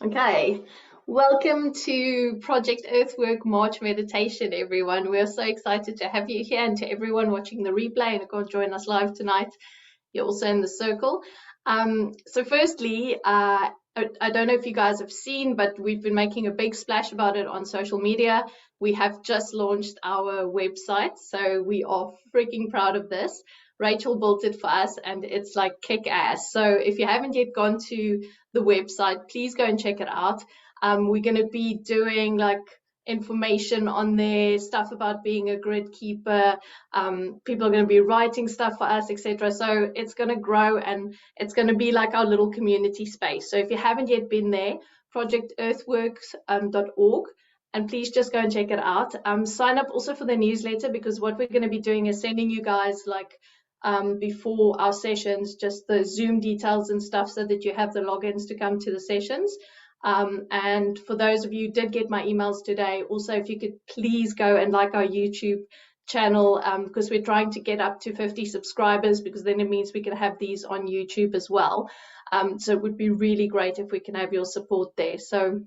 Okay, welcome to Project Earthwork March Meditation, everyone. We're so excited to have you here, and to everyone watching the replay and go join us live tonight. You're also in the circle. So firstly, I don't know if you guys have seen, but we've been making a big splash about it on social media. We have just launched our website, so we are freaking proud of this. Rachel built it for us, and it's like kick ass. So if you haven't yet gone to the website, please go and check it out. We're going to be doing like information on there, stuff about being a grid keeper. People are going to be writing stuff for us, etc. So it's going to grow, and it's going to be like our little community space. So if you haven't yet been there, projectearthworks.org, and please just go and check it out. Sign up also for the newsletter, because what we're going to be doing is sending you guys like before our sessions, just the Zoom details and stuff, so that you have the logins to come to the sessions. And for those of you who did get my emails today, also if you could please go and like our YouTube channel, because we're trying to get up to 50 subscribers, because then it means we can have these on YouTube as well. So it would be really great if we can have your support there. So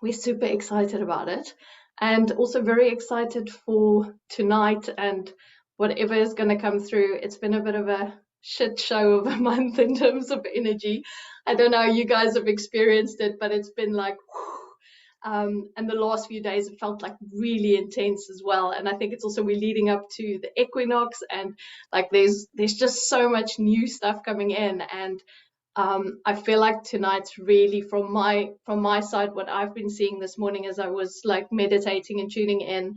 we're super excited about it, and also very excited for tonight and whatever is going to come through. It's been a bit of a shit show of a month in terms of energy. I don't know how you guys have experienced it, but it's been like and the last few days it felt like really intense as well. And I think it's also we're leading up to the equinox, and like there's just so much new stuff coming in. And I feel like tonight's really from my side, what I've been seeing this morning as I was like meditating and tuning in,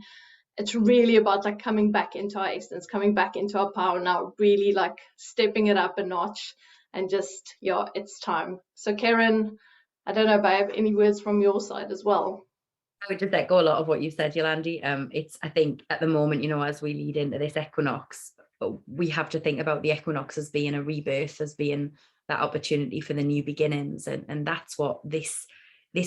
it's really about like coming back into our essence, coming back into our power now, really like stepping it up a notch, and just, yeah, it's time. So Ceryn, I don't know if I have any words from your side as well. I would just echo a lot of what you said, Yolandi. It's, I think at the moment, as we lead into this equinox, we have to think about the equinox as being a rebirth, as being that opportunity for the new beginnings. And that's what this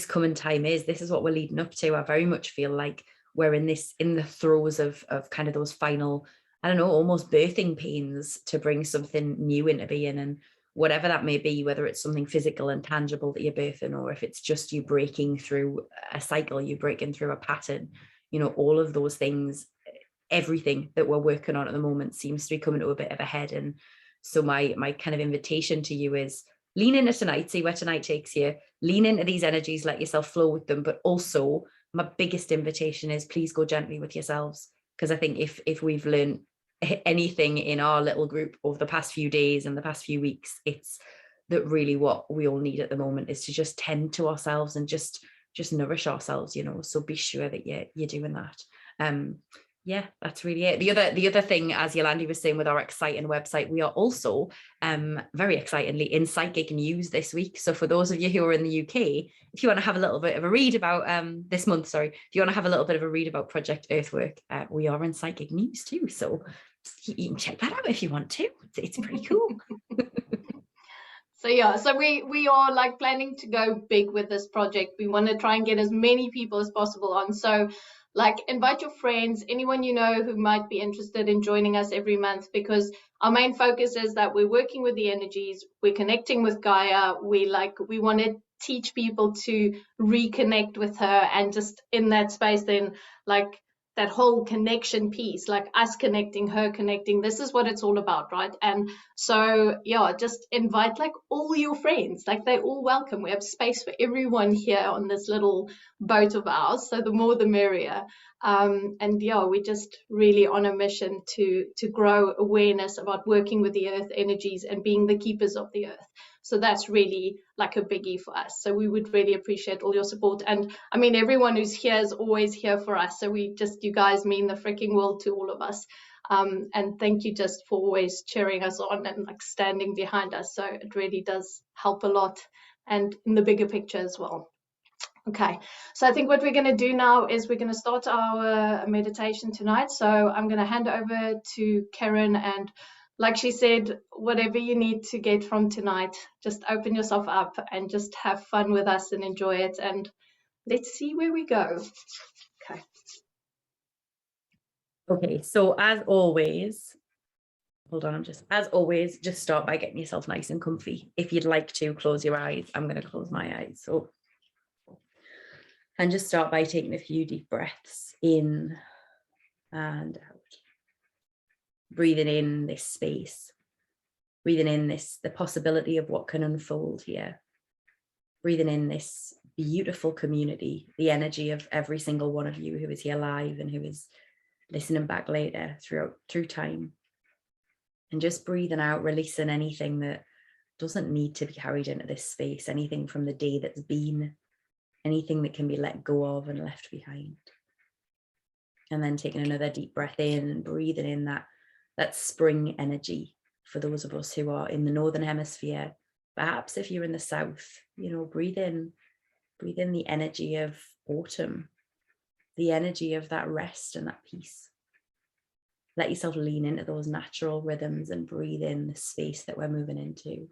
coming time is. This is what we're leading up to. I very much feel like we're in the throes of kind of those final, I don't know, almost birthing pains to bring something new into being. And whatever that may be, whether it's something physical and tangible that you're birthing, or if it's just you breaking through a cycle, you breaking through a pattern, all of those things, everything that we're working on at the moment seems to be coming to a bit of a head. And so my kind of invitation to you is lean into tonight, see where tonight takes you, lean into these energies, let yourself flow with them. But also my biggest invitation is please go gently with yourselves. Because I think if we've learned anything in our little group over the past few days and the past few weeks, it's that really what we all need at the moment is to just tend to ourselves and just nourish ourselves, so be sure that you're doing that. Yeah, that's really it. The other thing, as Yolandi was saying, with our exciting website, we are also very excitingly in psychic news this week. So for those of you who are in the UK, if you want to have a little bit of a read about this month, if you want to have a little bit of a read about Project Earthwork, we are in psychic news too. So you can check that out if you want to. It's pretty cool. So yeah, so we are like planning to go big with this project. We want to try and get as many people as possible on. So like invite your friends, anyone you know who might be interested in joining us every month, because our main focus is that we're working with the energies, we're connecting with Gaia, we want to teach people to reconnect with her, and just in that space then like that whole connection piece, like us connecting, her connecting, this is what it's all about, right? And so yeah, just invite like all your friends, like they're all welcome. We have space for everyone here on this little boat of ours, so the more the merrier. And yeah, we're just really on a mission to grow awareness about working with the earth energies and being the keepers of the earth. So that's really like a biggie for us. So we would really appreciate all your support. And I mean, everyone who's here is always here for us. So you guys mean the freaking world to all of us. And thank you just for always cheering us on and like standing behind us. So it really does help a lot, and in the bigger picture as well. Okay, so I think what we're going to do now is we're going to start our meditation tonight. So I'm going to hand over to Ceryn, and like she said, whatever you need to get from tonight, just open yourself up and just have fun with us and enjoy it, and let's see where we go. Okay. Okay, so as always, as always, start by getting yourself nice and comfy. If you'd like to close your eyes, I'm going to close my eyes. So And just start by taking a few deep breaths in and out. Breathing in this space. Breathing in the possibility of what can unfold here. Breathing in this beautiful community, the energy of every single one of you who is here live and who is listening back later through time. And just breathing out, releasing anything that doesn't need to be carried into this space, anything from the day that's been, anything that can be let go of and left behind. And then taking another deep breath in and breathing in that spring energy for those of us who are in the Northern Hemisphere. Perhaps if you're in the South, breathe in the energy of autumn, the energy of that rest and that peace. Let yourself lean into those natural rhythms and breathe in the space that we're moving into.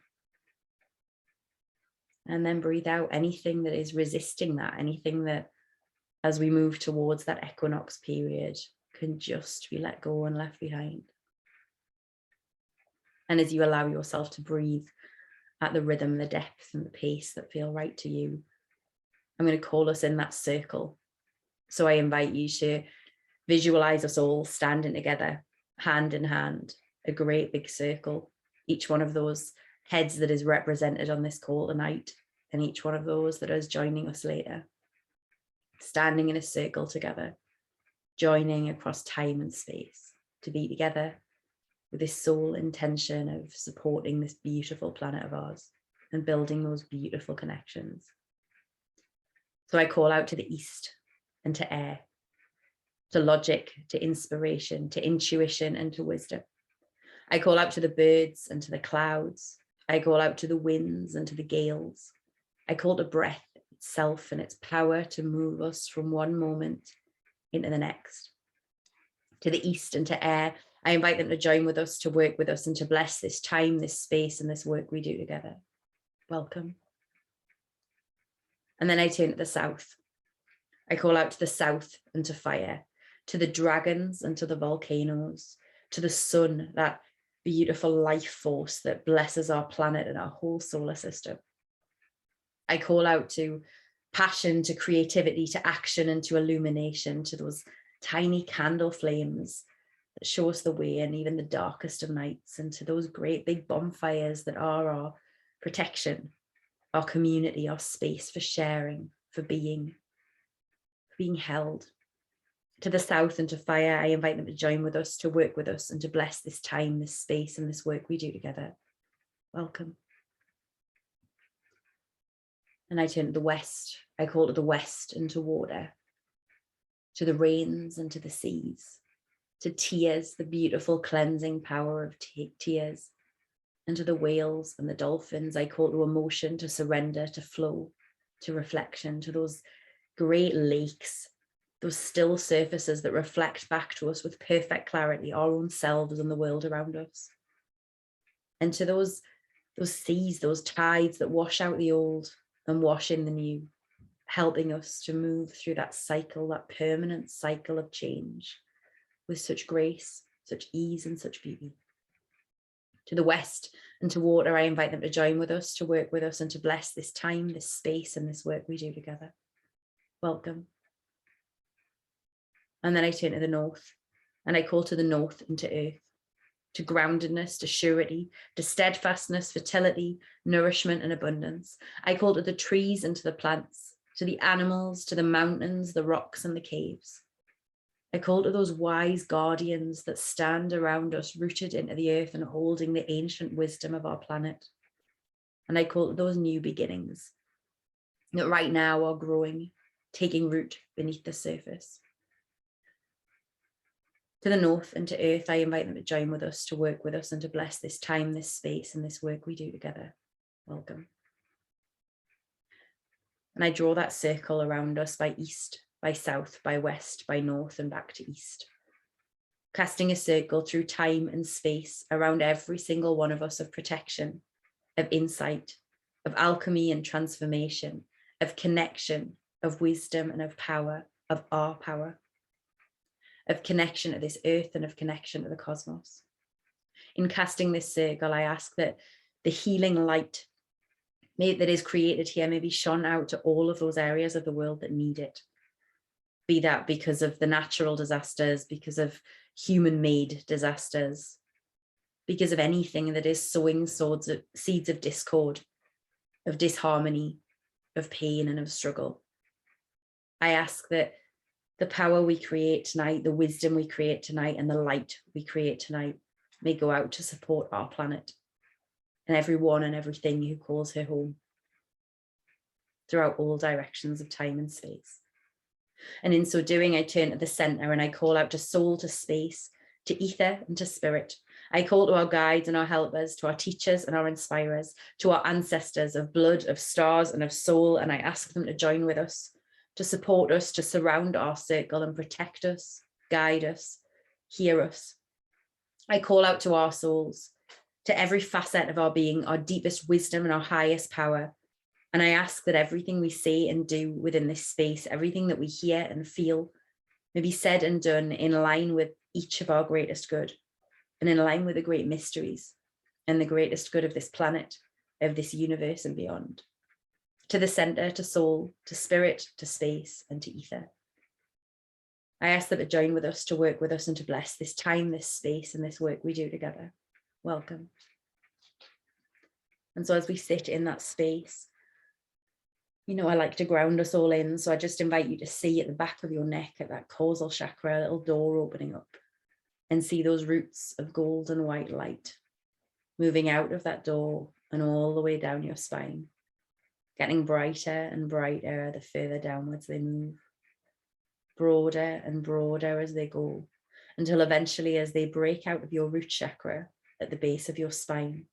And then breathe out anything that is resisting that, anything that, as we move towards that equinox period, can just be let go and left behind. And as you allow yourself to breathe at the rhythm, the depth and the pace that feel right to you, I'm going to call us in that circle. So I invite you to visualize us all standing together, hand in hand, a great big circle. Each one of those heads that is represented on this call tonight, and each one of those that is joining us later. Standing in a circle together, joining across time and space to be together with this sole intention of supporting this beautiful planet of ours and building those beautiful connections. So I call out to the east and to air, to logic, to inspiration, to intuition, and to wisdom. I call out to the birds and to the clouds. I call out to the winds and to the gales. I call to breath itself and its power to move us from one moment into the next. To the east and to air, I invite them to join with us, to work with us, and to bless this time, this space, and this work we do together. Welcome. And then I turn to the south. I call out to the south and to fire, to the dragons and to the volcanoes, to the sun, that beautiful life force that blesses our planet and our whole solar system. I call out to passion, to creativity, to action, and to illumination, to those tiny candle flames that show us the way in even the darkest of nights, and to those great big bonfires that are our protection, our community, our space for sharing, for being held. To the south and to fire, I invite them to join with us, to work with us, and to bless this time, this space, and this work we do together. Welcome. And I turn to the west. I call to the west and to water, to the rains and to the seas, to tears, the beautiful cleansing power of tears, and to the whales and the dolphins. I call to emotion, to surrender, to flow, to reflection, to those great lakes, those still surfaces that reflect back to us with perfect clarity our own selves and the world around us. And to those seas, those tides that wash out the old and wash in the new, helping us to move through that cycle, that permanent cycle of change with such grace, such ease, and such beauty. To the west and to water, I invite them to join with us, to work with us, and to bless this time, this space, and this work we do together. Welcome. And then I turn to the north, and I call to the north and to earth, to groundedness, to surety, to steadfastness, fertility, nourishment, and abundance. I call to the trees and to the plants, to the animals, to the mountains, the rocks, and the caves. I call to those wise guardians that stand around us, rooted into the earth and holding the ancient wisdom of our planet. And I call to those new beginnings that right now are growing, taking root beneath the surface. To the north and to earth, I invite them to join with us, to work with us, and to bless this time, this space, and this work we do together. Welcome. And I draw that circle around us by east, by south, by west, by north, and back to east. Casting a circle through time and space around every single one of us of protection, of insight, of alchemy and transformation, of connection, of wisdom, and of power, of our power. Of connection to this earth and of connection to the cosmos. In casting this circle, I ask that the healing light that is created here may be shone out to all of those areas of the world that need it. Be that because of the natural disasters, because of human-made disasters, because of anything that is sowing seeds of discord, of disharmony, of pain and of struggle. I ask that the power we create tonight, the wisdom we create tonight, and the light we create tonight may go out to support our planet and everyone and everything who calls her home throughout all directions of time and space. And in so doing, I turn to the center and I call out to soul, to space, to ether and to spirit. I call to our guides and our helpers, to our teachers and our inspirers, to our ancestors of blood, of stars and of soul, and I ask them to join with us, to support us, to surround our circle and protect us, guide us, hear us. I call out to our souls, to every facet of our being, our deepest wisdom and our highest power. And I ask that everything we say and do within this space, everything that we hear and feel, may be said and done in line with each of our greatest good, and in line with the great mysteries and the greatest good of this planet, of this universe and beyond. To the center, to soul, to spirit, to space, and to ether. I ask that to join with us, to work with us, and to bless this time, this space, and this work we do together. Welcome. And so as we sit in that space, you know, I like to ground us all in. So I just invite you to see at the back of your neck, at that causal chakra, a little door opening up, and see those roots of gold and white light moving out of that door and all the way down your spine, getting brighter and brighter the further downwards they move, broader and broader as they go, until eventually, as they break out of your root chakra at the base of your spine,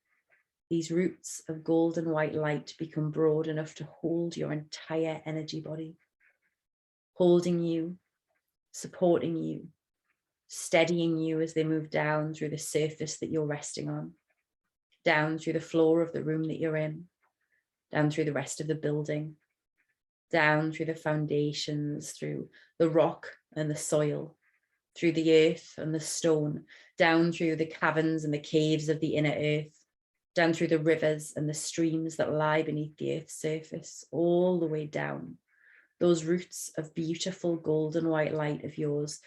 these roots of golden white light become broad enough to hold your entire energy body, holding you, supporting you, steadying you as they move down through the surface that you're resting on, down through the floor of the room that you're in, down through the rest of the building, down through the foundations, through the rock and the soil, through the earth and the stone, down through the caverns and the caves of the inner earth, down through the rivers and the streams that lie beneath the earth's surface, all the way down. Those roots of beautiful golden white light of yours,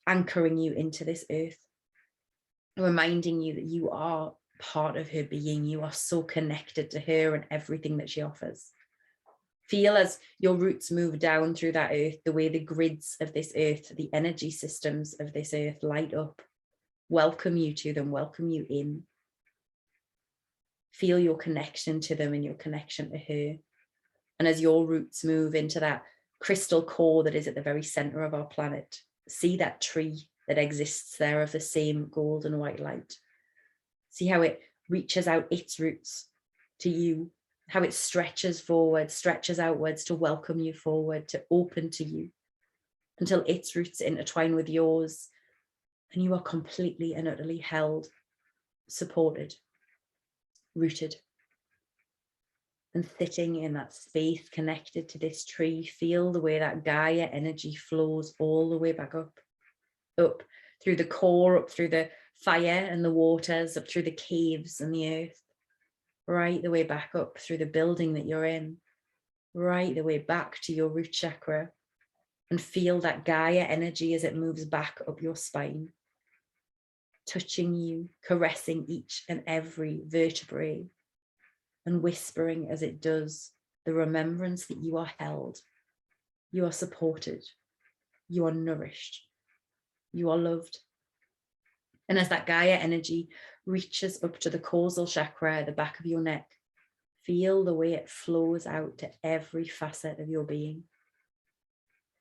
anchoring you into this earth, reminding you that you are part of her being. You are so connected to her and everything that she offers. Feel as your roots move down through that earth, the way the grids of this earth, the energy systems of this earth light up, welcome you to them, welcome you in. Feel your connection to them and your connection to her. And as your roots move into that crystal core that is at the very center of our planet, see that tree that exists there of the same gold and white light. See how it reaches out its roots to you, how it stretches forward, stretches outwards to welcome you forward, to open to you, until its roots intertwine with yours, and you are completely and utterly held, supported, rooted, and sitting in that space connected to this tree. Feel the way that Gaia energy flows all the way back up through the core, up through the fire and the waters, up through the caves and the earth, right the way back up through the building that you're in, right the way back to your root chakra, and feel that Gaia energy as it moves back up your spine, touching you, caressing each and every vertebrae, and whispering as it does the remembrance that you are held, you are supported, you are nourished, you are loved. And as that Gaia energy reaches up to the causal chakra at the back of your neck, feel the way it flows out to every facet of your being.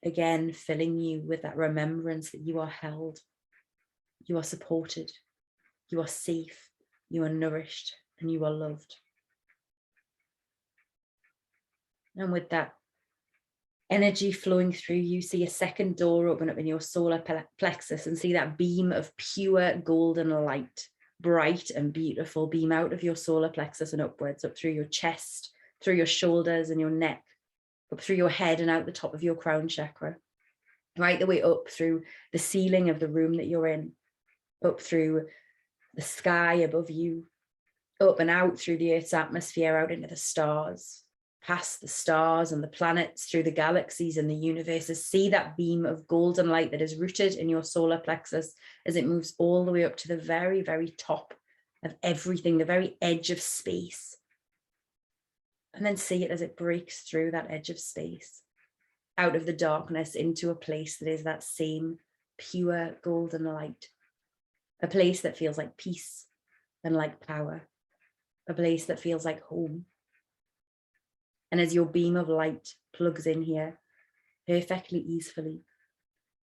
Again, filling you with that remembrance that you are held, you are supported, you are safe, you are nourished, and you are loved. And with that energy flowing through you, see a second door open up in your solar plexus and see that beam of pure golden light, bright and beautiful, beam out of your solar plexus and upwards, up through your chest, through your shoulders and your neck, up through your head and out the top of your crown chakra, right the way up through the ceiling of the room that you're in, up through the sky above you, up and out through the Earth's atmosphere, out into the stars, past the stars and the planets, through the galaxies and the universes. See that beam of golden light that is rooted in your solar plexus as it moves all the way up to the very, very top of everything, the very edge of space. And then see it as it breaks through that edge of space, out of the darkness into a place that is that same pure golden light, a place that feels like peace and like power, a place that feels like home. And as your beam of light plugs in here, perfectly easily,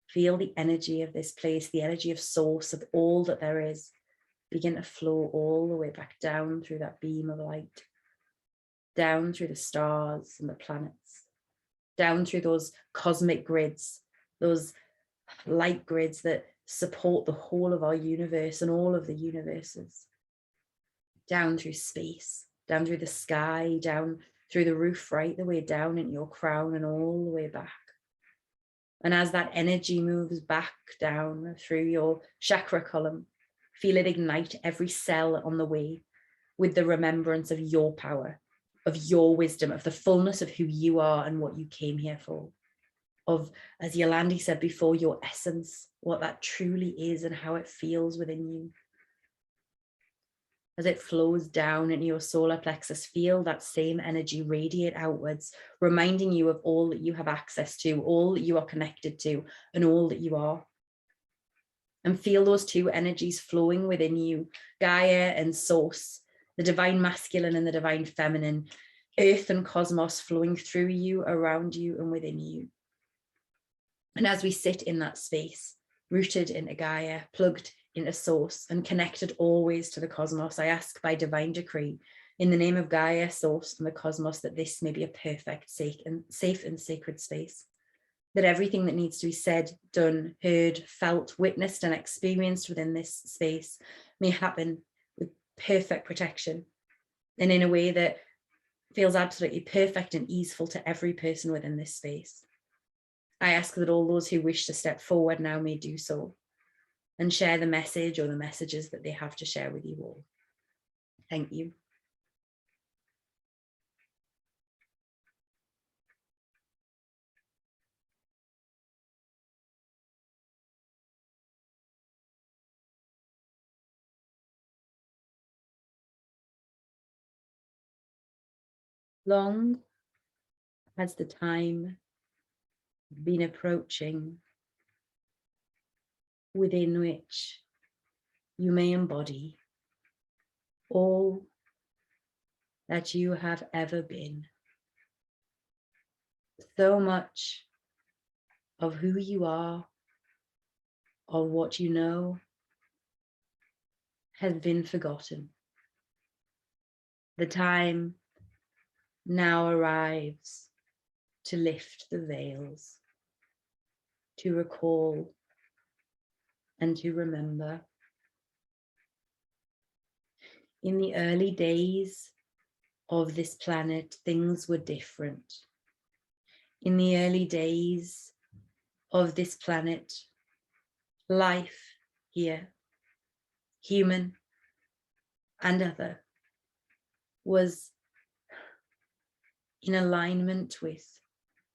feel the energy of this place, the energy of source, of all that there is, begin to flow all the way back down through that beam of light, down through the stars and the planets, down through those cosmic grids, those light grids that support the whole of our universe and all of the universes, down through space, down through the sky, down through the roof, right the way down into your crown and all the way back. And as that energy moves back down through your chakra column, feel it ignite every cell on the way with the remembrance of your power, of your wisdom, of the fullness of who you are and what you came here for, of, as Yolandi said before, your essence, what that truly is and how it feels within you. As it flows down into your solar plexus, feel that same energy radiate outwards, reminding you of all that you have access to, all that you are connected to, and all that you are. And feel those two energies flowing within you, Gaia and Source, the divine masculine and the divine feminine, earth and cosmos flowing through you, around you, and within you. And as we sit in that space, rooted into Gaia, plugged into Source, and connected always to the cosmos, I ask by divine decree, in the name of Gaia, Source, and the cosmos, that this may be a perfect, safe and sacred space. That everything that needs to be said, done, heard, felt, witnessed, and experienced within this space may happen with perfect protection and in a way that feels absolutely perfect and easeful to every person within this space. I ask that all those who wish to step forward now may do so and share the message or the messages that they have to share with you all. Thank you. Long has the time been approaching within which you may embody all that you have ever been. So much of who you are, of what you know, has been forgotten. The time now arrives to lift the veils, to recall and to remember. In the early days of this planet, things were different. In the early days of this planet, life here, human and other, was in alignment with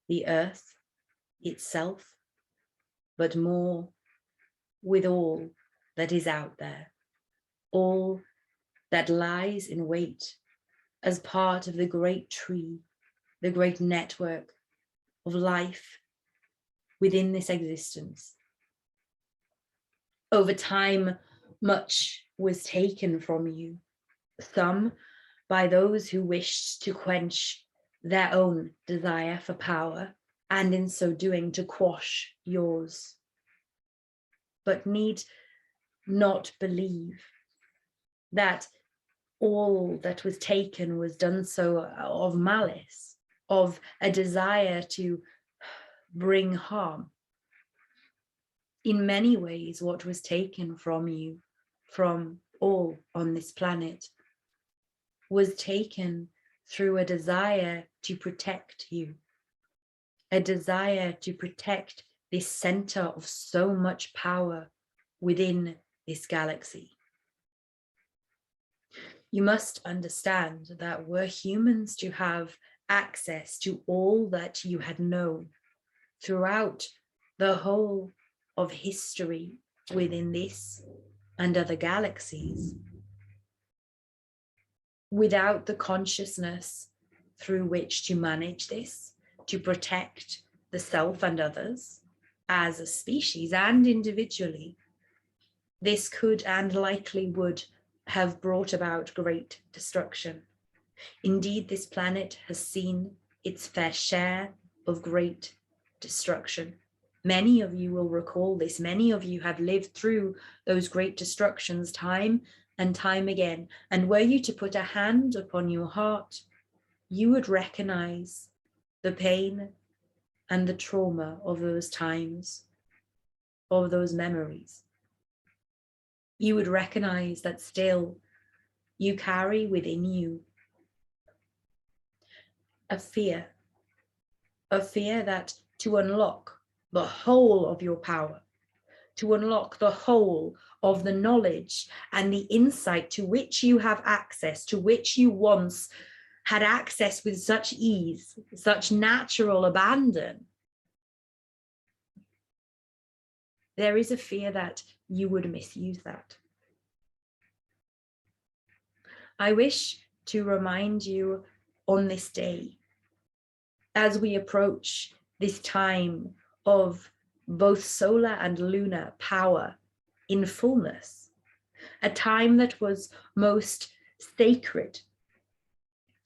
the earth itself, but more with all that is out there, all that lies in wait as part of the great tree, the great network of life within this existence. Over time, much was taken from you, some by those who wished to quench their own desire for power, and in so doing to quash yours. But need not believe that all that was taken was done so of malice, of a desire to bring harm. In many ways, what was taken from you, from all on this planet, was taken through a desire to protect you, a desire to protect this center of so much power within this galaxy. You must understand that were humans to have access to all that you had known throughout the whole of history within this and other galaxies, without the consciousness through which to manage this, to protect the self and others as a species and individually, this could and likely would have brought about great destruction. Indeed, this planet has seen its fair share of great destruction. Many of you will recall this. Many of you have lived through those great destructions time and time again. And were you to put a hand upon your heart, you would recognize the pain and the trauma of those times, of those memories. You would recognize that still you carry within you a fear that to unlock the whole of your power, to unlock the whole of the knowledge and the insight to which you have access, to which you once had access with such ease, such natural abandon. There is a fear that you would misuse that. I wish to remind you on this day, as we approach this time of both solar and lunar power in fullness, a time that was most sacred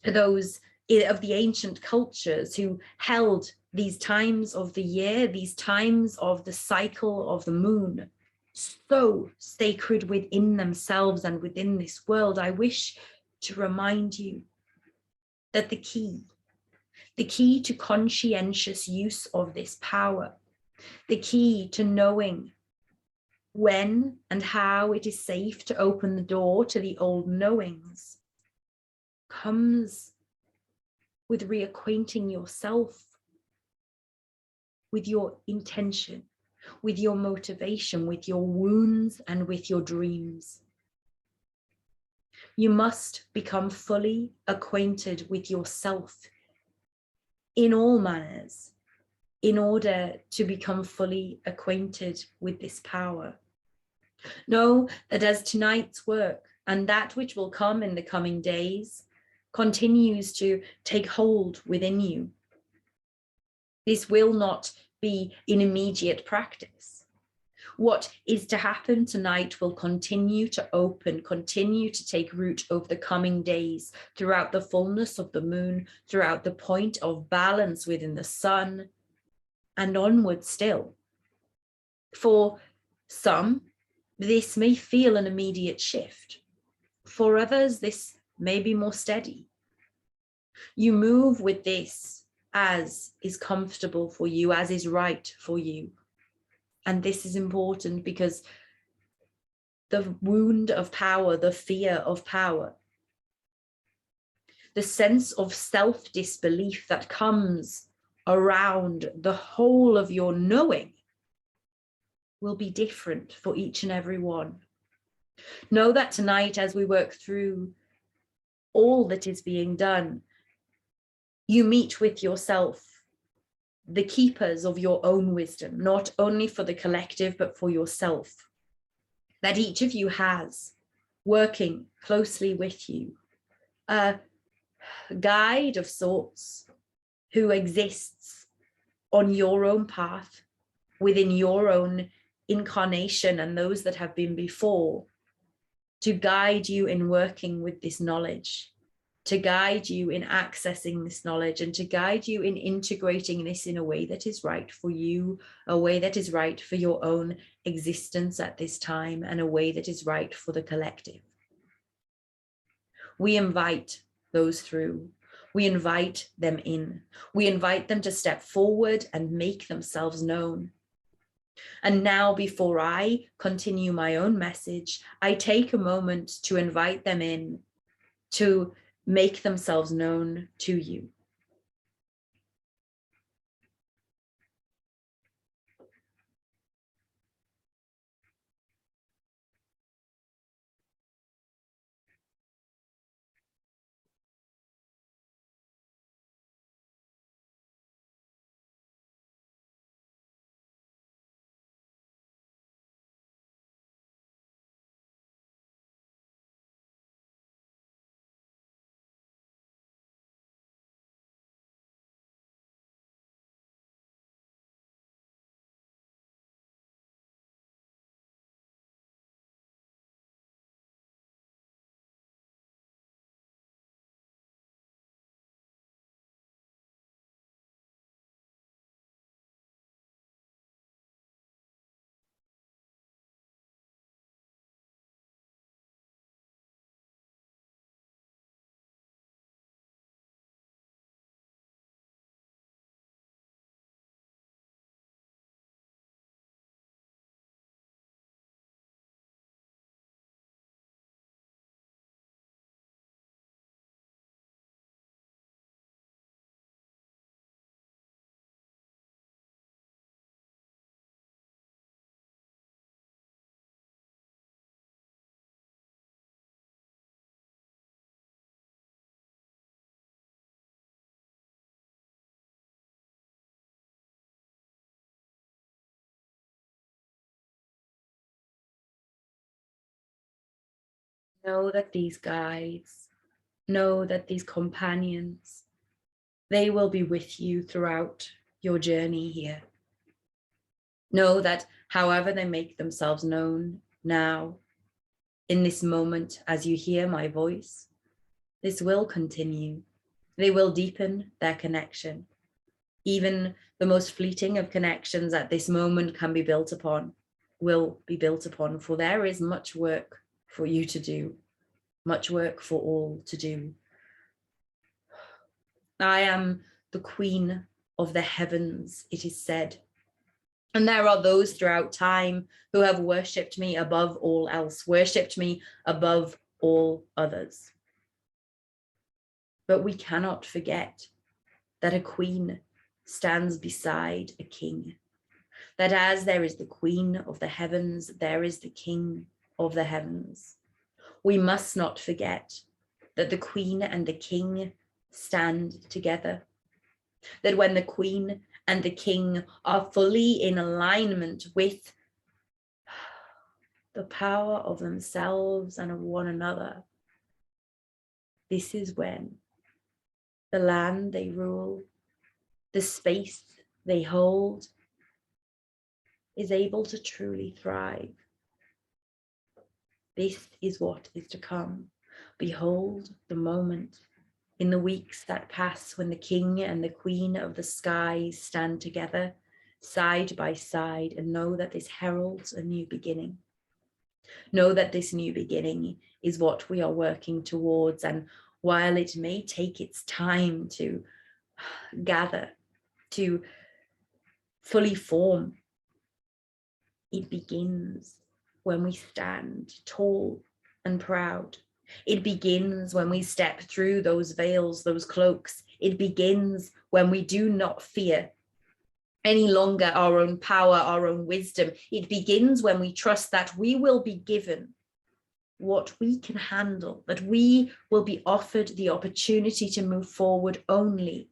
to those of the ancient cultures who held these times of the year, these times of the cycle of the moon, so sacred within themselves and within this world. I wish to remind you that the key to conscientious use of this power, the key to knowing when and how it is safe to open the door to the old knowings, comes with reacquainting yourself with your intention, with your motivation, with your wounds, and with your dreams. You must become fully acquainted with yourself in all manners in order to become fully acquainted with this power. Know that as tonight's work and that which will come in the coming days continues to take hold within you, this will not be in immediate practice. What is to happen tonight will continue to open, continue to take root over the coming days, throughout the fullness of the moon, throughout the point of balance within the sun, and onward still. For some, this may feel an immediate shift. For others, this may be more steady. You move with this as is comfortable for you, as is right for you. And this is important because the wound of power, the fear of power, the sense of self-disbelief that comes around the whole of your knowing will be different for each and every one. Know that tonight, as we work through all that is being done, you meet with yourself, the keepers of your own wisdom, not only for the collective, but for yourself, that each of you has working closely with you, a guide of sorts who exists on your own path, within your own incarnation and those that have been before, to guide you in working with this knowledge, to guide you in accessing this knowledge, and to guide you in integrating this in a way that is right for you, a way that is right for your own existence at this time, and a way that is right for the collective. We invite those through. We invite them in. We invite them to step forward and make themselves known. And now, before I continue my own message, I take a moment to invite them in to make themselves known to you. Know that these guides, know that these companions, they will be with you throughout your journey here. Know that however they make themselves known now, in this moment, as you hear my voice, this will continue. They will deepen their connection. Even the most fleeting of connections at this moment can be built upon, will be built upon, for there is much work for you to do, much work for all to do. I am the queen of the heavens, it is said. And there are those throughout time who have worshipped me above all else, worshipped me above all others. But we cannot forget that a queen stands beside a king, that as there is the queen of the heavens, there is the king of the heavens. We must not forget that the queen and the king stand together, that when the queen and the king are fully in alignment with the power of themselves and of one another, this is when the land they rule, the space they hold, is able to truly thrive. This is what is to come. Behold the moment in the weeks that pass when the king and the queen of the skies stand together, side by side, and know that this heralds a new beginning. Know that this new beginning is what we are working towards, and while it may take its time to gather, to fully form, it begins when we stand tall and proud. It begins when we step through those veils, those cloaks. It begins when we do not fear any longer our own power, our own wisdom. It begins when we trust that we will be given what we can handle, that we will be offered the opportunity to move forward only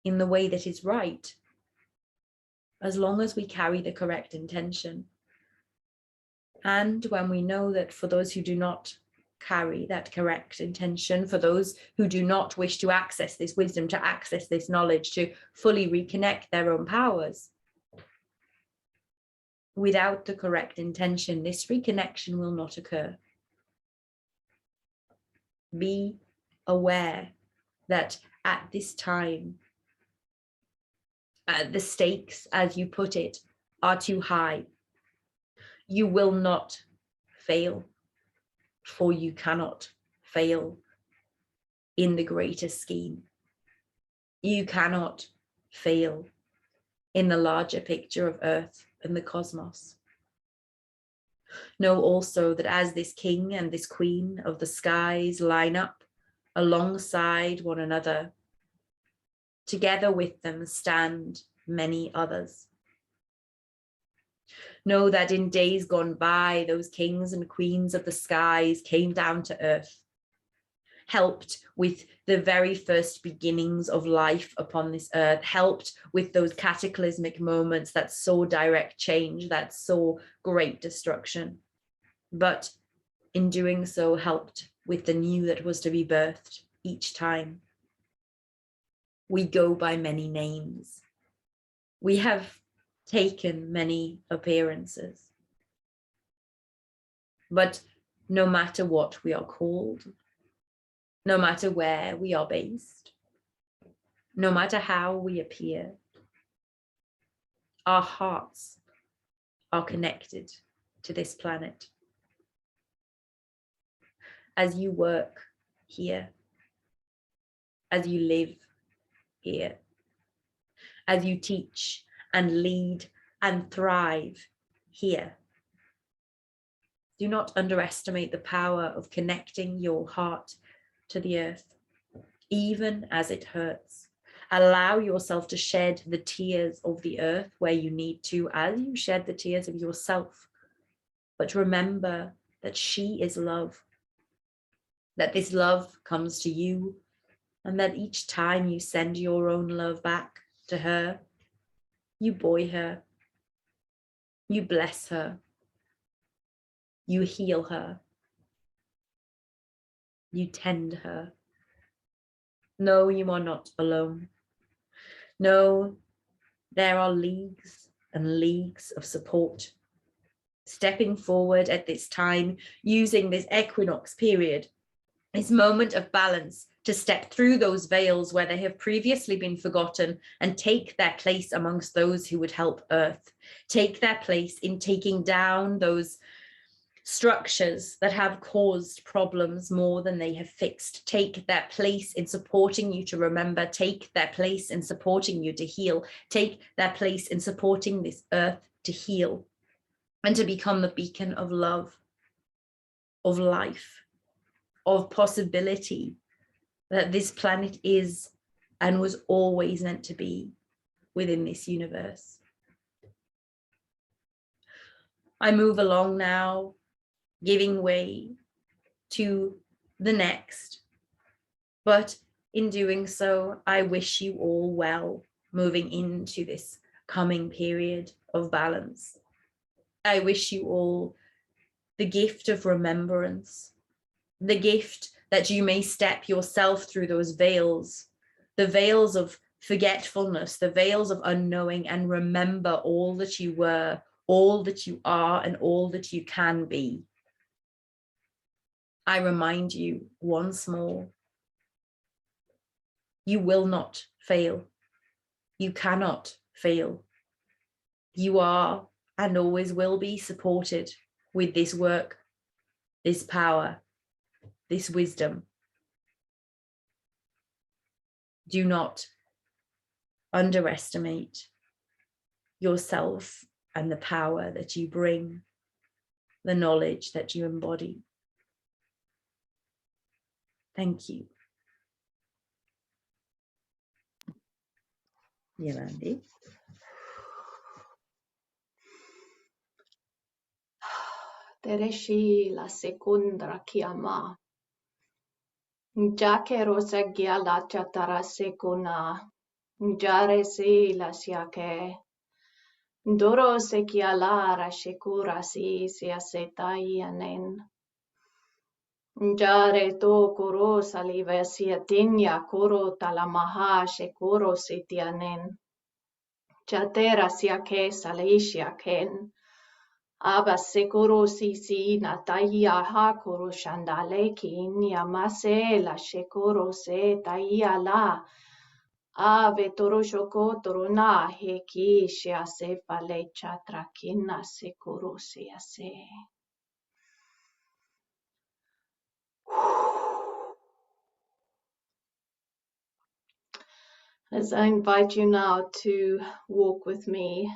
in the way that is right, as long as we carry the correct intention. And when we know that for those who do not carry that correct intention, for those who do not wish to access this wisdom, to access this knowledge, to fully reconnect their own powers, without the correct intention, this reconnection will not occur. Be aware that at this time, the stakes, as you put it, are too high. You will not fail, for you cannot fail in the greater scheme. You cannot fail in the larger picture of Earth and the cosmos. Know also that as this king and this queen of the skies line up alongside one another, together with them stand many others. Know that in days gone by, those kings and queens of the skies came down to earth, helped with the very first beginnings of life upon this earth, helped with those cataclysmic moments that saw direct change, that saw great destruction. But in doing so, helped with the new that was to be birthed each time. We go by many names. We have taken many appearances. But no matter what we are called, no matter where we are based, no matter how we appear, our hearts are connected to this planet. As you work here, as you live here, as you teach and lead and thrive here, do not underestimate the power of connecting your heart to the earth, even as it hurts. Allow yourself to shed the tears of the earth where you need to, as you shed the tears of yourself. But remember that she is love, that this love comes to you, and that each time you send your own love back to her, you buoy her, you bless her, you heal her, You tend her. No, you are not alone. No, there are leagues and leagues of support. Stepping forward at this time, using this equinox period, this moment of balance, to step through those veils where they have previously been forgotten and take their place amongst those who would help Earth. Take their place in taking down those structures that have caused problems more than they have fixed. Take their place in supporting you to remember. Take their place in supporting you to heal. Take their place in supporting this Earth to heal and to become the beacon of love, of life, of possibility that this planet is and was always meant to be within this universe. I move along now, giving way to the next. But in doing so, I wish you all well moving into this coming period of balance. I wish you all the gift of remembrance, the gift that you may step yourself through those veils, the veils of forgetfulness, the veils of unknowing, and remember all that you were, all that you are, and all that you can be. I remind you once more, you will not fail. You cannot fail. You are and always will be supported with this work, this power, this wisdom. Do not underestimate yourself and the power that you bring, the knowledge that you embody. Thank you. Yolandi. Tereshi la secundra chiama. Giache rosa giala chatara secuna. Jare si la siake. Doro se chialara shekura si asetai anen. Jare to koro salive siatinya koro talamaha shekuro sitianen. Chatera siake salisha ken. Aba sekoro si nataya hakoro shandale ki mase la shekoro se taya la. Ave toro shoko torona heki shiase fale chatra kina sekoro se ase. As I invite you now to walk with me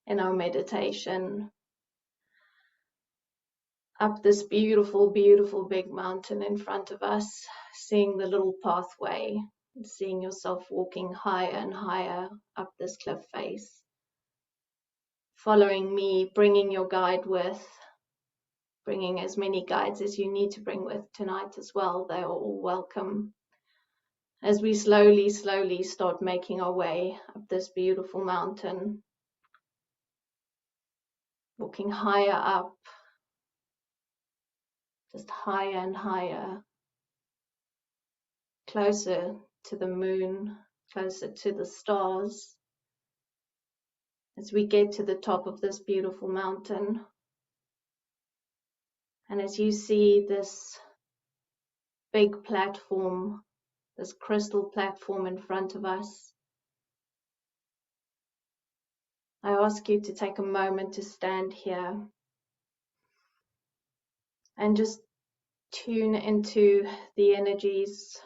in our meditation up this beautiful, beautiful big mountain in front of us, seeing the little pathway, seeing yourself walking higher and higher up this cliff face, following me, bringing your guide with, bringing as many guides as you need to bring with tonight as well. They are all welcome. As we slowly, slowly start making our way up this beautiful mountain, walking higher up, just higher and higher, closer to the moon, closer to the stars. As we get to the top of this beautiful mountain, and as you see this big platform, this crystal platform in front of us, I ask you to take a moment to stand here and just tune into the energies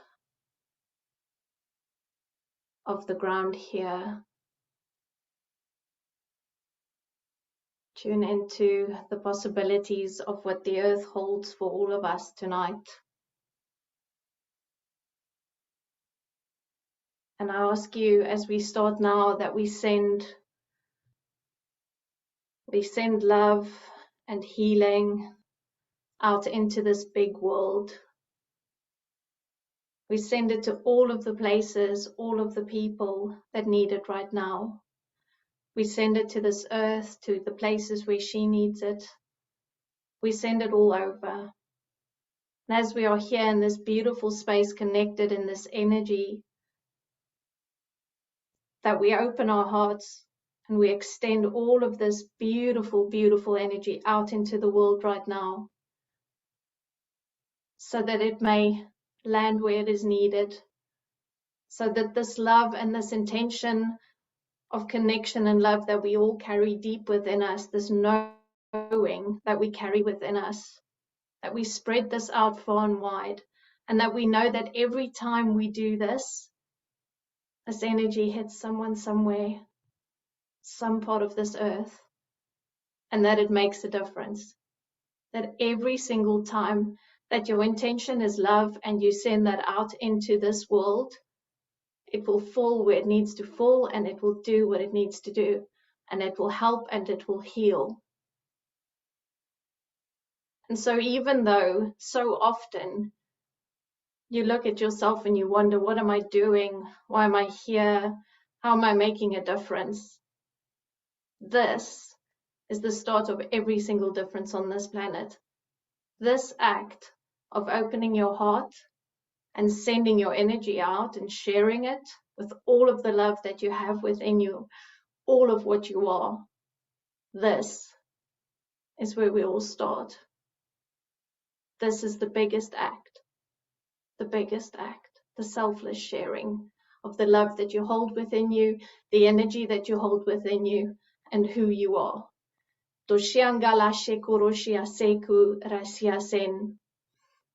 of the ground here. Tune into the possibilities of what the earth holds for all of us tonight. And I ask you, as we start now, that we send love and healing out into this big world. We send it to all of the places, all of the people that need it right now. We send it to this earth, to the places where she needs it. We send it all over. And as we are here in this beautiful space, connected in this energy, that we open our hearts and we extend all of this beautiful, beautiful energy out into the world right now, so that it may land where it is needed, so that this love and this intention of connection and love that we all carry deep within us, this knowing that we carry within us, that we spread this out far and wide, and that we know that every time we do this, this energy hits someone somewhere, some part of this earth, and that it makes a difference. That every single time that your intention is love and you send that out into this world, it will fall where it needs to fall, and it will do what it needs to do, and it will help and it will heal. And so even though so often you look at yourself and you wonder, what am I doing? Why am I here? How am I making a difference? This is the start of every single difference on this planet. This act of opening your heart and sending your energy out and sharing it with all of the love that you have within you, all of what you are, this is where we all start. This is the biggest act, the selfless sharing of the love that you hold within you, the energy that you hold within you, and who you are. Doshiangala shekuroshia seku rasiasen.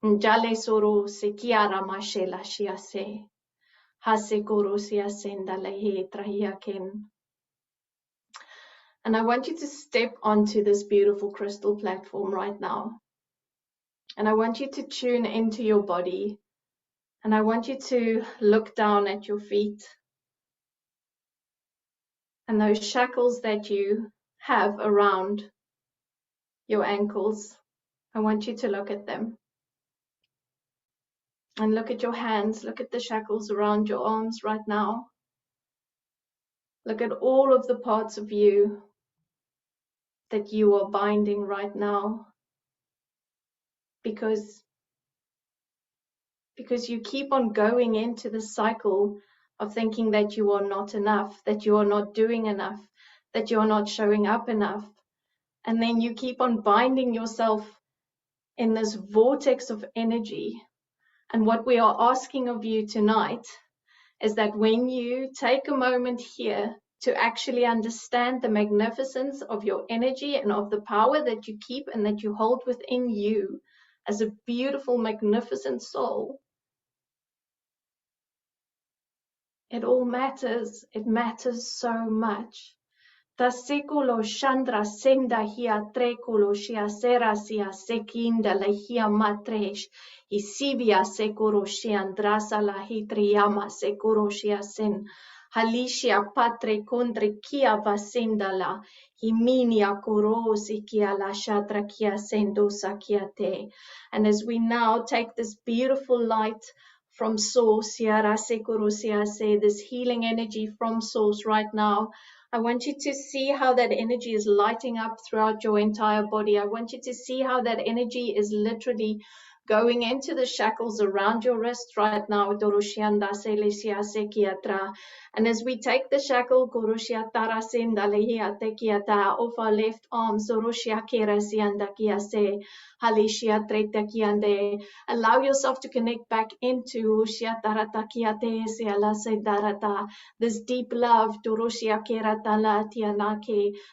Njale soro sekiara mashela shiase. Hasekorosia sendalehe trahiaken. And I want you to step onto this beautiful crystal platform right now. And I want you to tune into your body. And I want you to look down at your feet. And those shackles that you have around your ankles, I want you to look at them. And look at your hands. Look at the shackles around your arms right now. Look at all of the parts of you that you are binding right now. Because you keep on going into the cycle of thinking that you are not enough, that you are not doing enough, that you are not showing up enough. And then you keep on binding yourself in this vortex of energy. And what we are asking of you tonight is that when you take a moment here to actually understand the magnificence of your energy and of the power that you keep and that you hold within you as a beautiful, magnificent soul, it all matters. It matters so much. Tasikulo Chandra senda hia trekulo shia sera sia sekinda la hia matresh. Isivia sekuro shiandrasa la hitriama sekuro shia sen. Halicia patre contre kia vasenda la. Himinia korosi kia la shatra kia sendosa kia te. And as we now take this beautiful light from source, this healing energy from source right now, I want you to see how that energy is lighting up throughout your entire body. I want you to see how that energy is literally going into the shackles around your wrist right now. And as we take the shackle off our left arm, allow yourself to connect back into this deep love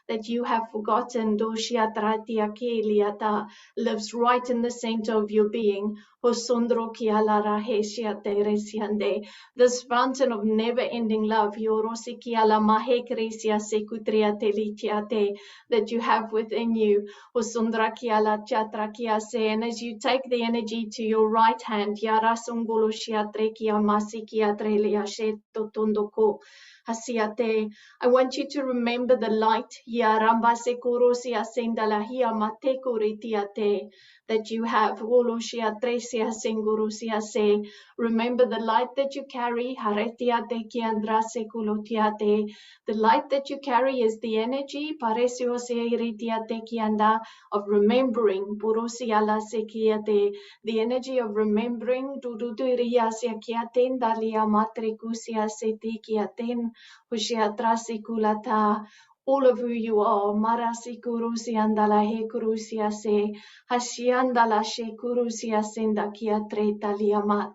that you have forgotten lives right in the center of your being. This fountain of never-ending love that you have within you. And as you take the energy to your right hand, I want you to remember the light that you have Shia Tresia Sengurusia Se. Remember the light that you carry, Haretiate Kiandrase Kulotiate. The light that you carry is the energy, Paresio Se Retiate Kianda, of remembering, Purusiala Sekiate, the energy of remembering, Duduria Sekiaten, Dalia Matrikusia Seti Kiaten, Hushia Trasikulata. All of who you are, Marasi Kurusi andala he kurusia se, Hashiandala she kurusia senda kia treta liamat.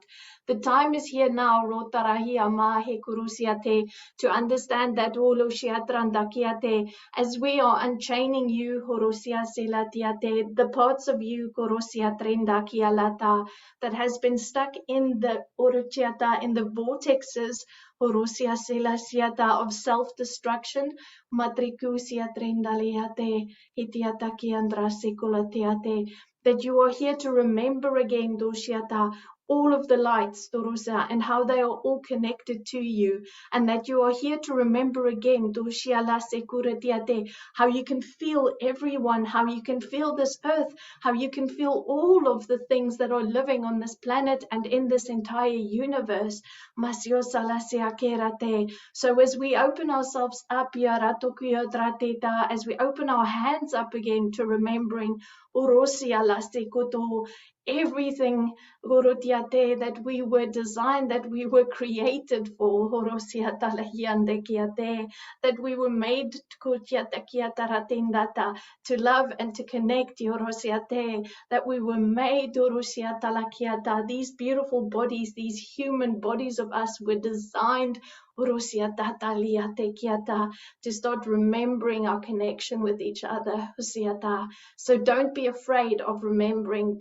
The time is here now, Rotarahi ama he kurusiate, to understand that Olo shiatrandakiate, as we are unchaining you, Horosia selatiate, the parts of you, Korosia trendakialata, that has been stuck in the Orochiata, in the vortexes, Horosia selasiata of self-destruction, Matrikusia trendaliate, hitiataki andrasikulatiate, that you are here to remember again, Doshiata, all of the lights, Dorusa, and how they are all connected to you, and that you are here to remember again, Doshiala Sekuratiate, how you can feel everyone, how you can feel this earth, how you can feel all of the things that are living on this planet and in this entire universe. Masio Salasiakerate. So as we open ourselves up, as we open our hands up again to remembering Urosia Lasikoto, everything Gurutiate that we were designed, that we were created for, Horosia Talahiandekiate, that we were made to love and to connect, Yorosiate, that we were made, Urosia Talakiata, these beautiful bodies, these human bodies of us were designed to start remembering our connection with each other. So don't be afraid of remembering,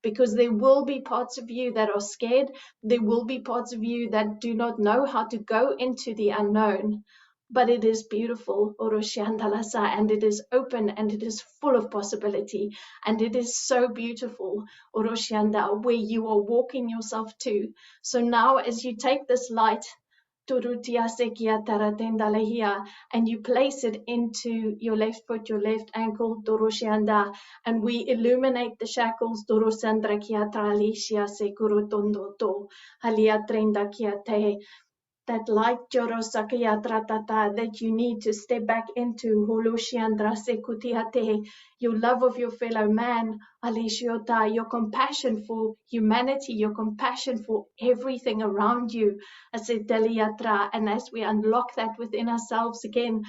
because there will be parts of you that are scared. There will be parts of you that do not know how to go into the unknown. But it is beautiful, and it is open, and it is full of possibility, and it is so beautiful, where you are walking yourself to. So now as you take this light, and you place it into your left foot, your left ankle, and we illuminate the shackles, that light that you need to step back into your love of your fellow man, your compassion for humanity, your compassion for everything around you, and as we unlock that within ourselves again,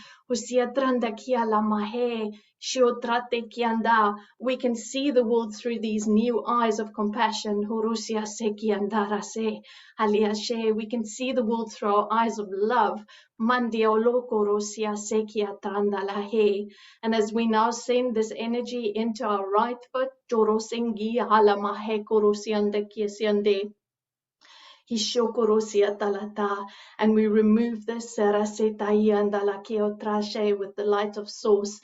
we can see the world through these new eyes of compassion. We can see the world through our eyes of love. And as we now send this energy into our right foot, and we remove this with the light of source.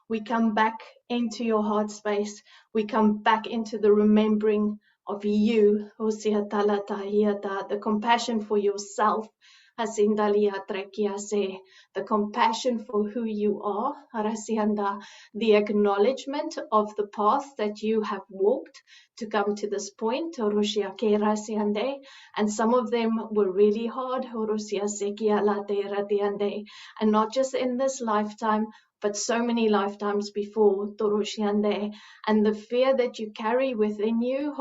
We come back into your heart space. We come back into the remembering of you, the compassion for yourself, the compassion for who you are, the acknowledgement of the path that you have walked to come to this point, and some of them were really hard, and not just in this lifetime, but so many lifetimes before, and the fear that you carry within you,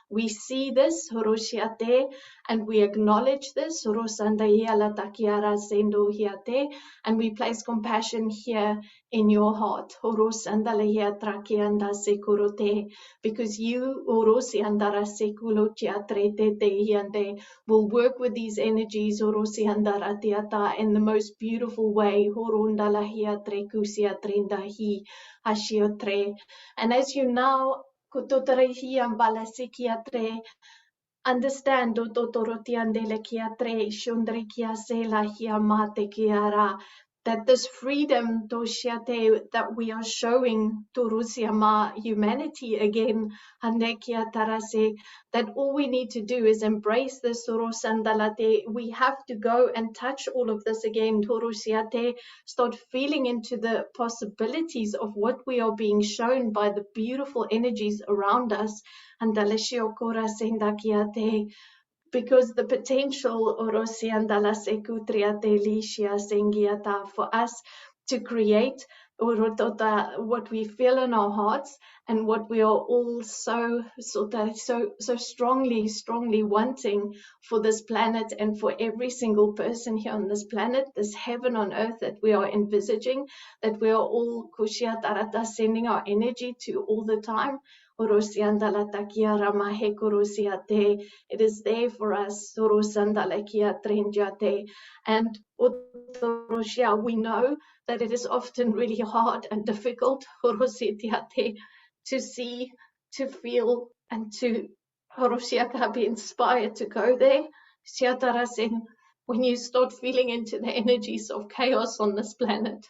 we see this, and we acknowledge this, and we place compassion here in your heart, because you will work with these energies in the most beautiful way. And as you now understand that this freedom, Toshiate, that we are showing to Rusiama humanity again, Hanekia Tarase, that all we need to do is embrace this Torosandalate. We have to go and touch all of this again, Torusiate, start feeling into the possibilities of what we are being shown by the beautiful energies around us. Andaleshio Korasendakiate, because the potential orosiandala sekutria delisia sengiata for us to create orotota what we feel in our hearts and what we are all so strongly wanting for this planet and for every single person here on this planet, this heaven on earth that we are envisaging, that we are all kushiatarata sending our energy to all the time. Orosiandala takia ramahe kurosiate. It is there for us. Sorosandalakia trenjate. And we know that it is often really hard and difficult to see, to feel, and to be inspired to go there. When you start feeling into the energies of chaos on this planet.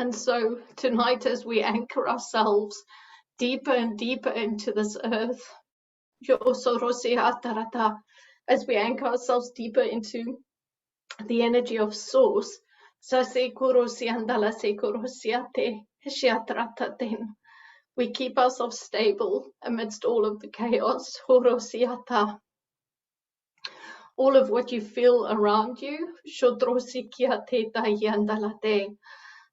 And so tonight, as we anchor ourselves deeper and deeper into this earth, as we anchor ourselves deeper into the energy of source, we keep ourselves stable amidst all of the chaos. All of what you feel around you.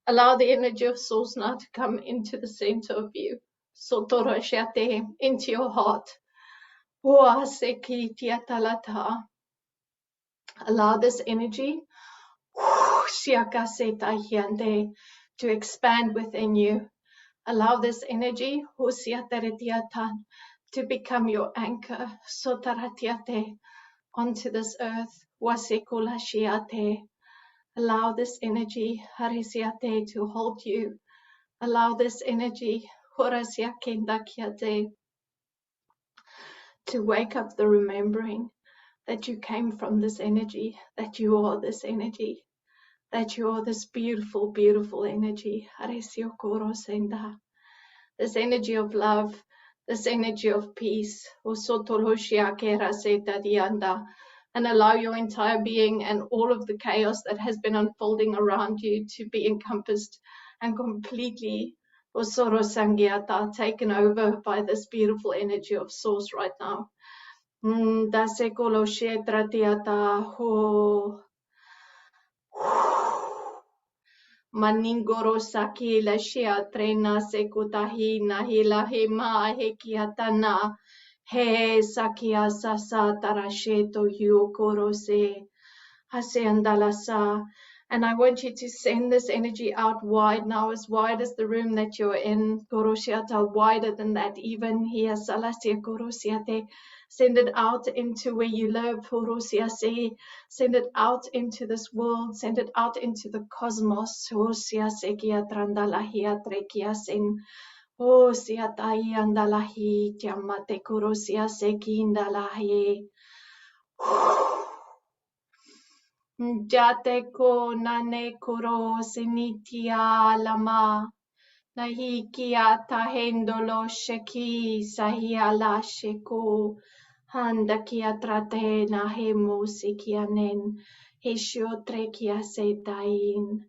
Allow the energy of source now to come into the center of you. Into your heart. Allow this energy to expand within you. Allow this energy to become your anchor onto this earth. Allow this energy to hold you. Allow this energy to wake up the remembering that you came from this energy, that you are this energy, that you are this beautiful, beautiful energy. This energy of love, this energy of peace. And allow your entire being and all of the chaos that has been unfolding around you to be encompassed and completely taken over by this beautiful energy of source right now. Maningoro saki la shia trena sekutahi nahila hema hekiatana he sakia sasa tarasheto yuokoro se haseandalasa. And I want you to send this energy out wide now, as wide as the room that you're in. Koroshiata, wider than that, even here. Salasia korosiate. Send it out into where you live. Korosiase. Send it out into this world. Send it out into the cosmos. Korosiase kia trandalahia trekiasin. Oh, siatai andalahi kiamate korosiase kindalahi. Jate ko nane koro sinitia lama nahi kia tahendolo sheki sahiala sheko handa kia trate na hemo sikianen heshio tre kia setain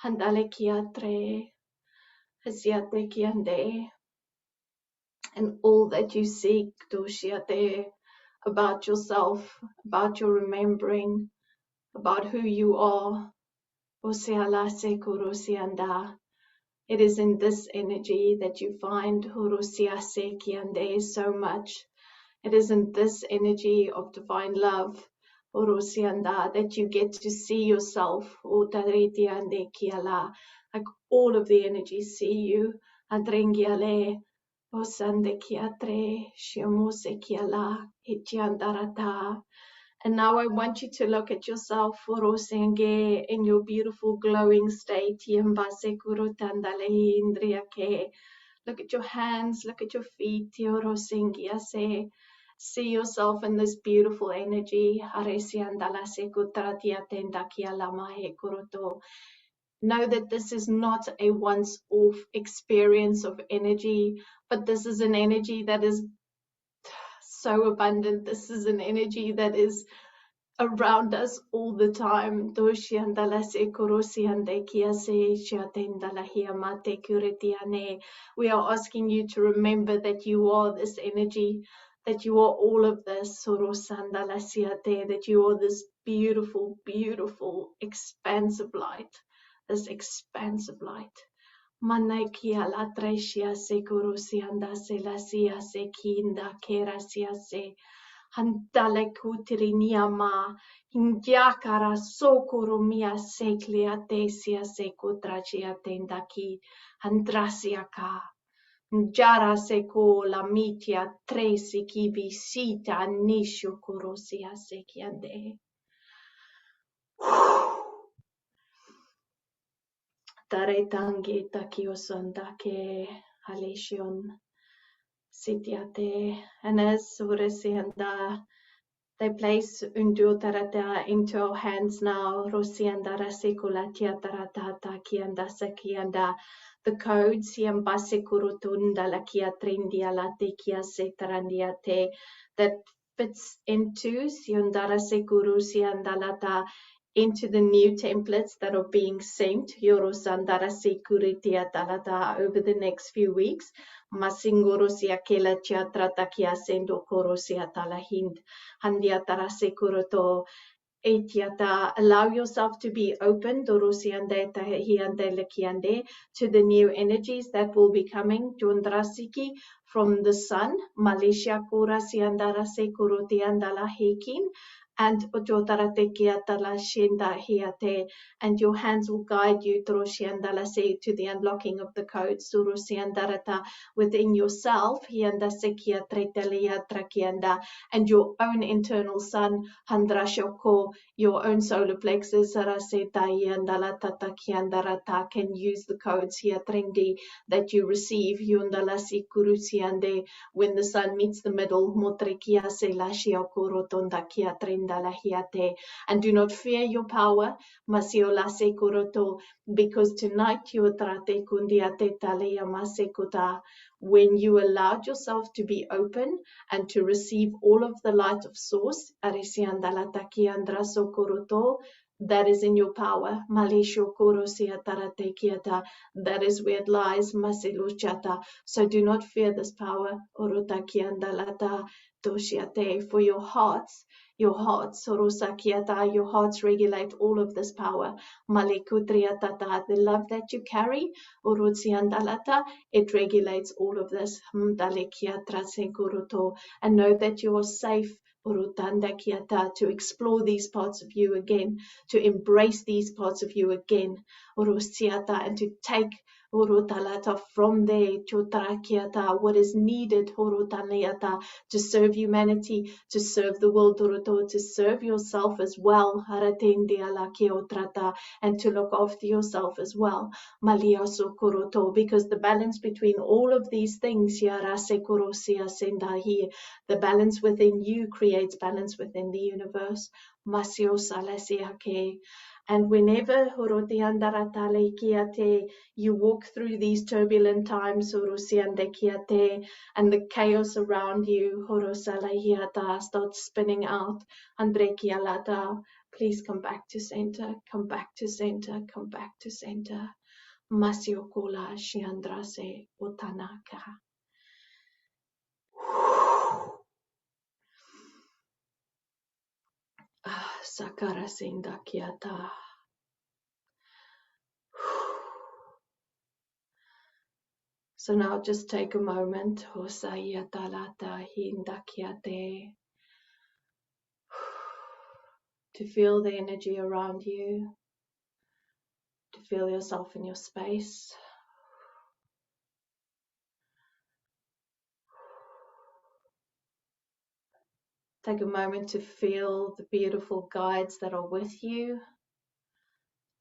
handale kia tre hesiate kiande. And all that you seek doshiate about yourself, about your remembering, about who you are. It is in this energy that you find so much. It is in this energy of divine love that you get to see yourself. Like all of the energies see you. And now I want you to look at yourself in your beautiful glowing state. Look at your hands, look at your feet. See yourself in this beautiful energy. Know that this is not a once-off experience of energy, but this is an energy that is so abundant. This is an energy that is around us all the time. We are asking you to remember that you are this energy, that you are all of this, that you are this beautiful, beautiful, expansive light, this expansive light. Manakia la tresia se kurusianda se la sia se kinda kera sia se handale kutrinia ma hindiakara sokurumia se kliatesia se kutrachia tendaki handrasiaka njara se ko la mitia tresi kibi sita nishu kurusia se kiande. Tare tangi takiosanda ke halation sitiate and as uresianda they place undu tarata into our hands now rosianda rasekula tiatarata takianda sakianda the codes yamba sekurutunda la kia trendia la tekia setrandiate that fits into siundara sekuru siandalata into the new templates that are being sent Yorosandara Securitia Talata over the next few weeks. Masingorosia Kela Chiatrata Kia Sendo Korosia Talahind Handiatara Sekuroto Etiata. Allow yourself to be open Dorosiande Tahiande Lekiande to the new energies that will be coming Jundrasiki from the sun. Malaysia Kura Siandara Sekorotiandala Hekin and and your hands will guide you to the unlocking of the codes within yourself and your own internal sun, your own solar plexus can use the codes that you receive when the sun meets the middle, and do not fear your power, because tonight when you allowed yourself to be open and to receive all of the light of source, that is in your power. That is where it lies. So do not fear this power. For your hearts, your hearts regulate all of this power. The love that you carry, it regulates all of this. And know that you are safe to explore these parts of you again, to embrace these parts of you again, and to take from there what is needed to serve humanity, to serve the world, to serve yourself as well, and to look after yourself as well, because the balance between all of these things, the balance within you creates balance within the universe. And whenever you walk through these turbulent times, and the chaos around you starts spinning out, please come back to center, come back to center, come back to center. Masiokola Shiandrase Otanaka. Sakara Sindakiata. So now just take a moment, Hosayatalata Hindakiate, to feel the energy around you, to feel yourself in your space. Take a moment to feel the beautiful guides that are with you,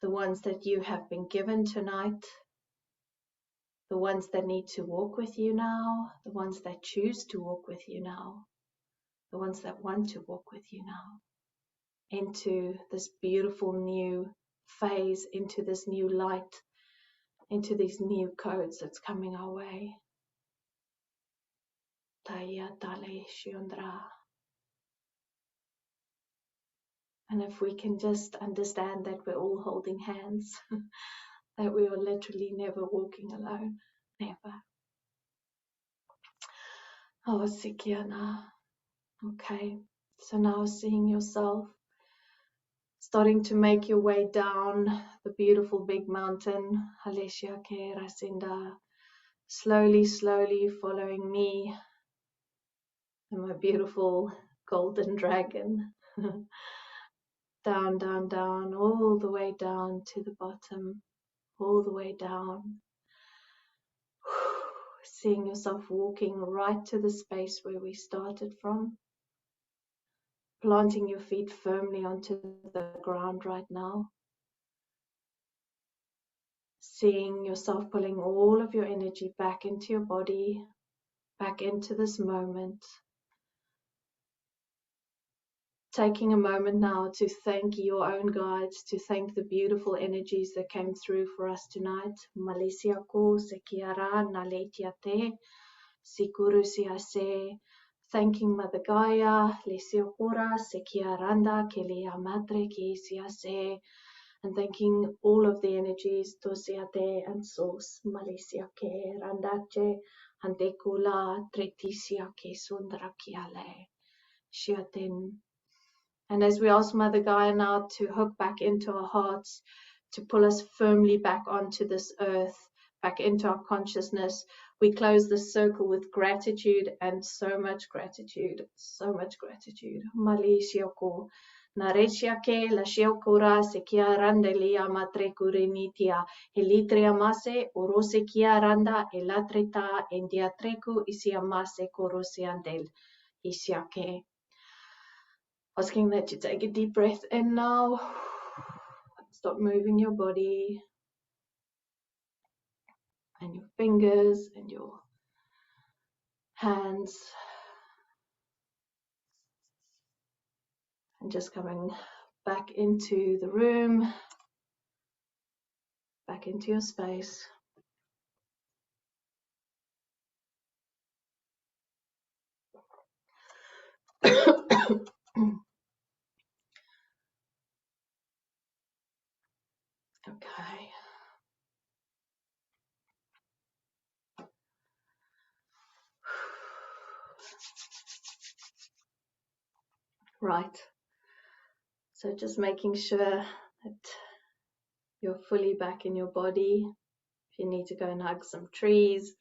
the ones that you have been given tonight, the ones that need to walk with you now, the ones that choose to walk with you now. the ones that want to walk with you now, into this beautiful new phase, into this new light, into these new codes that's coming our way. Taya Dale Shiondra. And if we can just understand that we're all holding hands, that we are literally never walking alone, never. Oh, Sikiana. Okay, so now seeing yourself starting to make your way down the beautiful big mountain, Haleshia Ke Rasinda, slowly, slowly following me and my beautiful golden dragon. Down, down, down, all the way down to the bottom, all the way down. Seeing yourself walking right to the space where we started from. Planting your feet firmly onto the ground right now. Seeing yourself pulling all of your energy back into your body, back into this moment. Taking a moment now to thank your own guides, to thank the beautiful energies that came through for us tonight. Malaysia ko sekiara naletiate, sikuru siase. Thanking Mother Gaia, lesiokora sekiaranda kelia madre ki siase. And thanking all of the energies, Tosiate and Source, Malaysia ke randache, Handekula, Tretisia ke sundrakiale, Shiatin. And as we ask Mother Gaia now to hook back into our hearts, to pull us firmly back onto this earth, back into our consciousness, we close this circle with gratitude and so much gratitude, so much gratitude. Malaysia ko. Narecia ke la shiokura se kia randelia matre kurenitia elitria mase orose kia randa elatreta endiatreku isia mase korosiandel isiake. Asking that you take a deep breath in now. Stop moving your body and your fingers and your hands. And just coming back into the room, back into your space. Okay. Right. So just making sure that you're fully back in your body. If you need to go and hug some trees,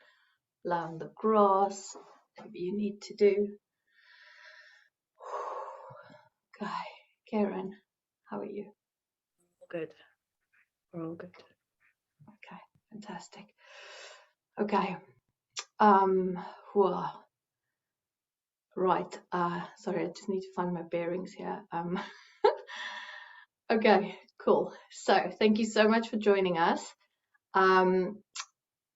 lie on the grass, whatever you need to do. Okay. Ceryn, how are you? Good. We're all good. Okay, fantastic. Okay. Whoa. Right. Sorry, I just need to find my bearings here. Okay, cool. So thank you so much for joining us. Our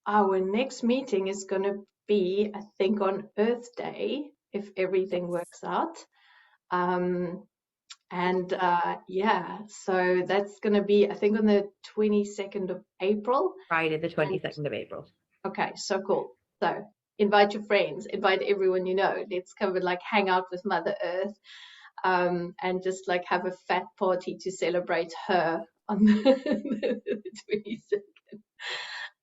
next meeting is going to be, I think, on Earth Day, if everything works out. Yeah, so that's going to be, I think, on the 22nd of April. Friday, the 22nd of April. Okay, so cool. So invite your friends, invite everyone you know. Let's come and like hang out with Mother Earth, and just like have a fat party to celebrate her on the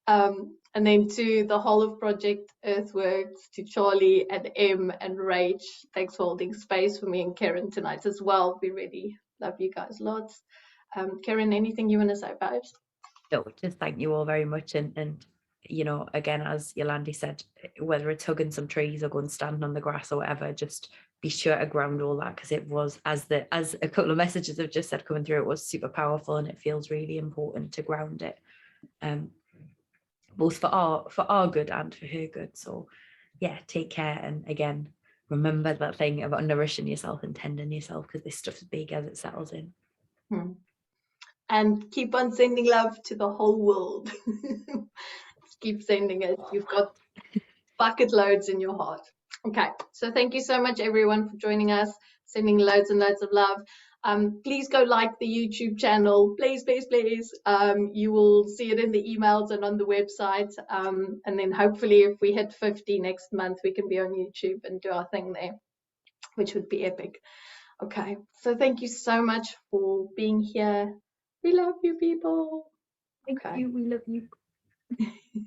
22nd. And then to the whole of Project Earthworks, to Charlie and Em and Rach, thanks for holding space for me and Ceryn tonight as well. We really love you guys lots. Ceryn, anything you want to say about it? No, just thank you all very much. And you know, again, as Yolandi said, whether it's hugging some trees or going standing on the grass or whatever, just be sure to ground all that, because it was, as a couple of messages have just said coming through, it was super powerful, and it feels really important to ground it, both for our good and for her good. So yeah, take care, and again, remember that thing about nourishing yourself and tending yourself, because this stuff's big as it settles in. And keep on sending love to the whole world. Keep sending it. You've got bucket loads in your heart. Okay, so thank you so much, everyone, for joining us, sending loads and loads of love. Please go like the YouTube channel, please, please, please. You will see it in the emails and on the website. And then hopefully if we hit 50 next month, we can be on YouTube and do our thing there, which would be epic. Okay, so thank you so much for being here. We love you, people. Thank Okay. you. We love you.